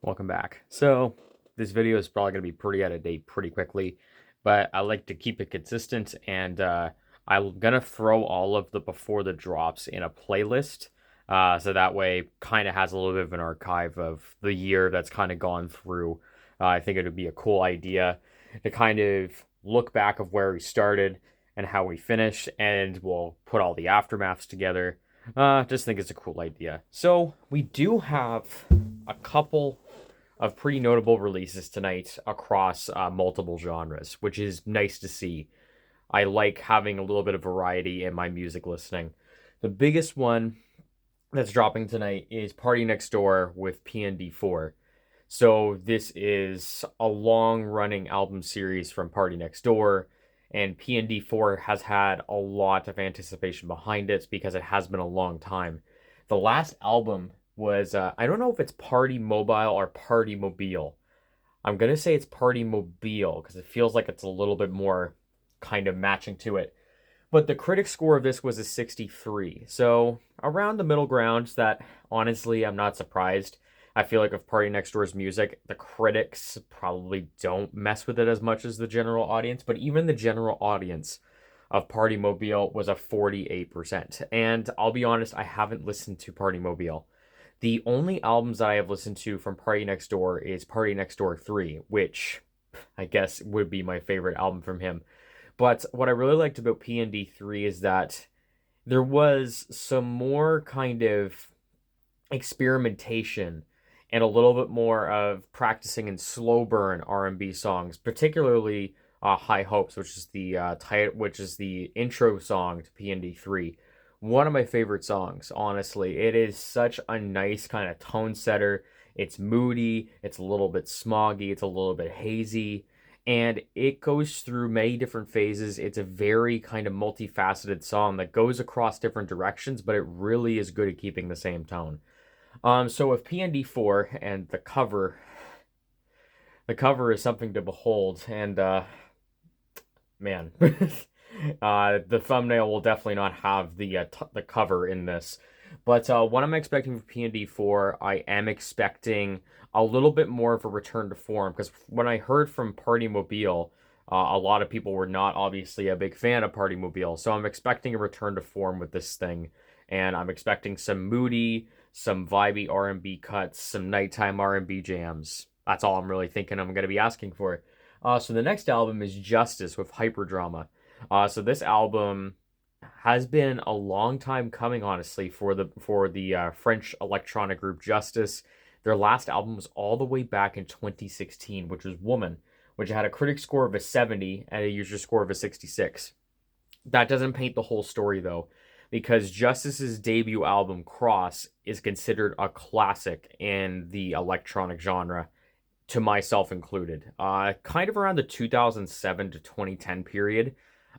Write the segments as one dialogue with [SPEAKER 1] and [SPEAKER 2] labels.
[SPEAKER 1] Welcome back. So, this video is probably going to be pretty out of date pretty quickly, but I like to keep it consistent and I'm going to throw all of the before the drops in a playlist. So that way kind of has a little bit of an archive of the year that's kind of gone through. I think it would be a cool idea to kind of look back of where we started and how we finished, and we'll put all the aftermaths together. Just think it's a cool idea. So we do have a couple of pretty notable releases tonight across multiple genres, which is nice to see. I like having a little bit of variety in my music listening. The biggest one that's dropping tonight is Party Next Door with PND 4. So this is a long-running album series from Party Next Door, and PND 4 has had a lot of anticipation behind it because it has been a long time. The last album was I don't know if it's Party Mobile or Party Mobile. I'm gonna say it's Party Mobile because it feels like it's a little bit more kind of matching to it. But the critic score of this was a 63. So around the middle ground that honestly I'm not surprised. I feel like with Party Next Door's music, the critics probably don't mess with it as much as the general audience, but even the general audience of Party Mobile was a 48%. And I'll be honest, I haven't listened to Party Mobile. The only albums that I have listened to from Party Next Door is Party Next Door 3, which I guess would be my favorite album from him. But what I really liked about PND 3 is that there was some more kind of experimentation and a little bit more of practicing in slow burn R&B songs, particularly High Hopes, which is the intro song to PND 3. One of my favorite songs, honestly. It is such a nice kind of tone setter. It's moody, it's a little bit smoggy, it's a little bit hazy, and it goes through many different phases. It's a very kind of multifaceted song that goes across different directions, but it really is good at keeping the same tone. So with PND 4 and the cover is something to behold, and man, the thumbnail will definitely not have the cover in this. But what I'm expecting for PND 4, I am expecting a little bit more of a return to form because when I heard from Party Mobile, a lot of people were not obviously a big fan of Party Mobile, so I'm expecting a return to form with this thing, and I'm expecting some moody, some vibey R&B cuts, some nighttime R&B jams. That's all I'm really thinking I'm going to be asking for. So the next album is Justice with Hyperdrama. So this album has been a long time coming, honestly, for the French electronic group Justice. Their last album was all the way back in 2016, which was Woman, which had a critic score of a 70 and a user score of a 66. That doesn't paint the whole story, though, because Justice's debut album, Cross, is considered a classic in the electronic genre, to myself included. Kind of around the 2007 to 2010 period,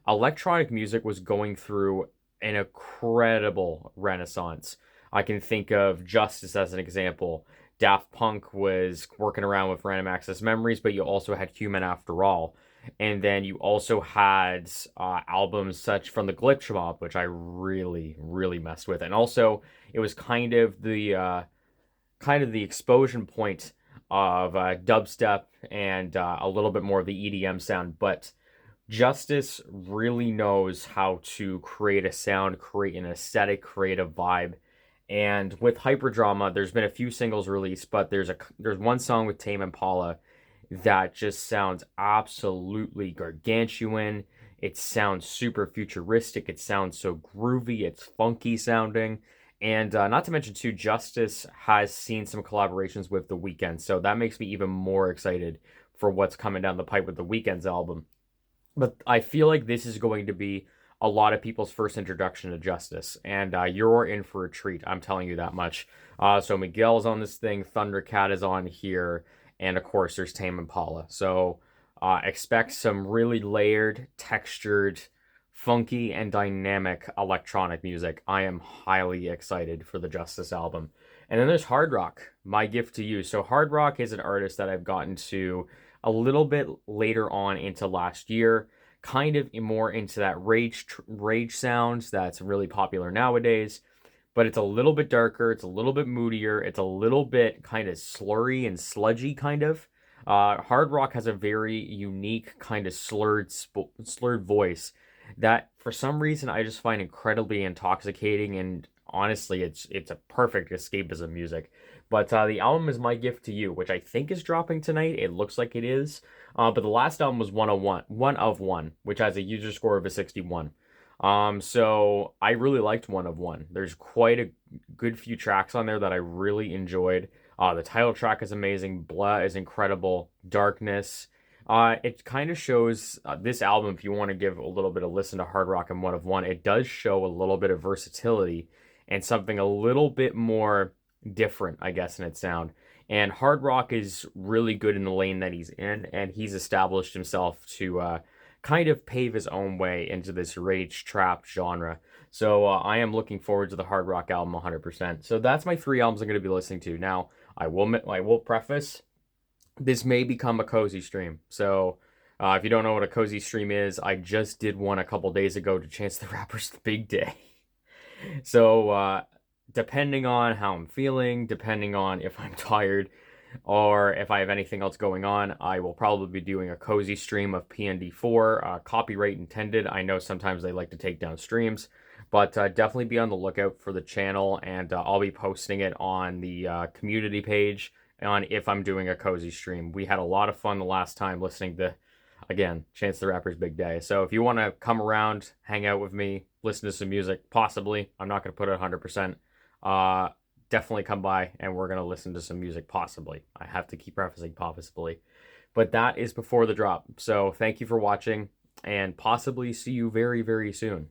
[SPEAKER 1] electronic music was going through an incredible renaissance. I can think of Justice as an example. Daft Punk was working around with Random Access Memories, but you also had Human After All. And then you also had albums such from the Glitch Mob, which I really, really messed with. And also, it was kind of the explosion point of dubstep and a little bit more of the EDM sound. But Justice really knows how to create a sound, create an aesthetic, create a vibe. And with Hyperdrama, there's been a few singles released, but there's one song with Tame Impala that just sounds absolutely gargantuan. It sounds super futuristic. It sounds so groovy. It's funky sounding. And not to mention, too, Justice has seen some collaborations with The Weeknd. So that makes me even more excited for what's coming down the pipe with The Weeknd's album. But I feel like this is going to be a lot of people's first introduction to Justice, and you're in for a treat. I'm telling you that much. So Miguel's on this thing, Thundercat is on here, and of course there's Tame Impala. So expect some really layered, textured, funky, and dynamic electronic music. I am highly excited for the Justice album. And then there's Hardrock, my gift to you. So Hardrock is an artist that I've gotten to a little bit later on into last year, kind of more into that rage sound that's really popular nowadays. but it's a little bit darker, it's a little bit moodier, it's a little bit kind of slurry and sludgy kind of. Hardrock has a very unique kind of slurred voice that for some reason I just find incredibly intoxicating, and honestly it's a perfect escapism music. But the album is My Gift to You, which I think is dropping tonight. It looks like it is. But the last album was 101, One of One, which has a user score of a 61. So I really liked One of One. There's quite a good few tracks on there that I really enjoyed. The title track is amazing. Blah is incredible. Darkness. It kind of shows this album, if you want to give a little bit of listen to Hardrock and One of One, it does show a little bit of versatility and something a little bit more different, I guess, in its sound. And Hardrock is really good in the lane that he's in, and he's established himself to kind of pave his own way into this rage trap genre. So I am looking forward to the Hardrock album 100%. So that's my 3 albums I'm going to be listening to. Now, I will preface, this may become a cozy stream. So if you don't know what a cozy stream is, I just did one a couple days ago to Chance the Rapper's Big Day. So depending on how I'm feeling, depending on if I'm tired, or if I have anything else going on, I will probably be doing a cozy stream of PND4, copyright intended. I know sometimes they like to take down streams, but definitely be on the lookout for the channel, and I'll be posting it on the community page on if I'm doing a cozy stream. We had a lot of fun the last time listening to, again, Chance the Rapper's Big Day. So if you want to come around, hang out with me, listen to some music, possibly, I'm not going to put it 100%, definitely come by and we're going to listen to some music, possibly. I have to keep prefacing possibly. But that is before the drop. So thank you for watching, and possibly see you very, very soon.